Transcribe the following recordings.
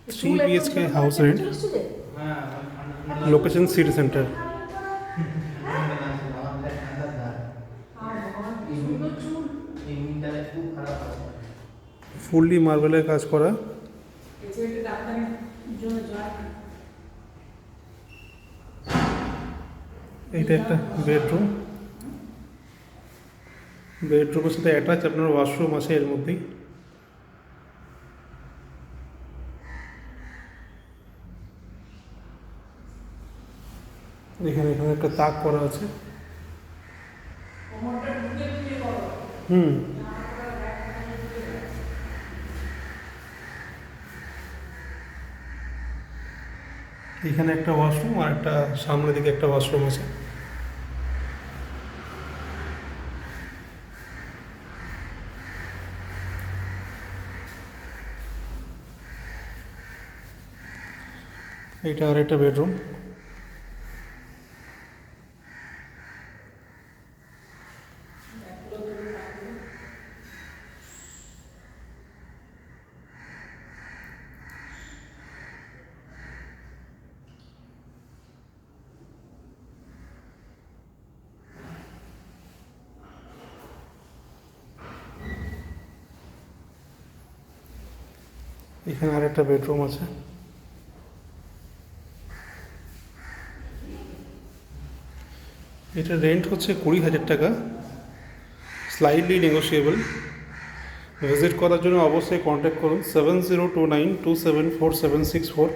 3 BHK house rent. Location city center. Fully মার্বেলের কাজ করা। এটা একটা বেডরুম। বেডরুমের সাথে অ্যাটাচ আপনার ওয়াশরুম আছে এর মধ্যেই। এখানে একটা তাক করা আছে। এখানে একটা ওয়াশরুম আর একটা সামনের দিকে একটা ওয়াশরুম আছে। এটা আর একটা বেডরুম। এখানে আর একটা বেডরুম আছে। এটা রেন্ট হচ্ছে 20,000 টাকা, স্লাইডলি নেগোসিয়েবল। ভিজিট করার জন্য অবশ্যই কন্ট্যাক্ট করুন 7029274764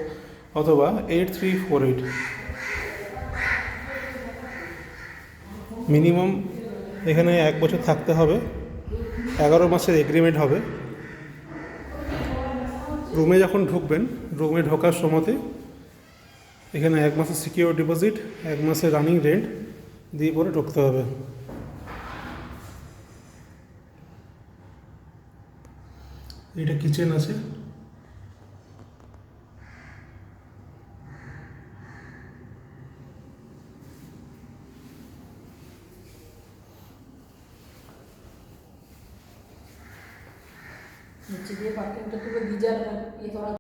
অথবা 8348। মিনিমাম এখানে 1 বছর থাকতে হবে, 11 মাসের এগ্রিমেন্ট হবে। রুমে যখন ঢুকবেন, রুমে ঢোকার সময়তে এখানে 1 মাসের সিকিউর ডিপোজিট, 1 মাসের রানিং রেন্ট দিয়ে পরে ঢুকতে হবে। এটা কিচেন আছে। নিচে দিয়ে পার্কিংটা করে গিজার ইয়ে করা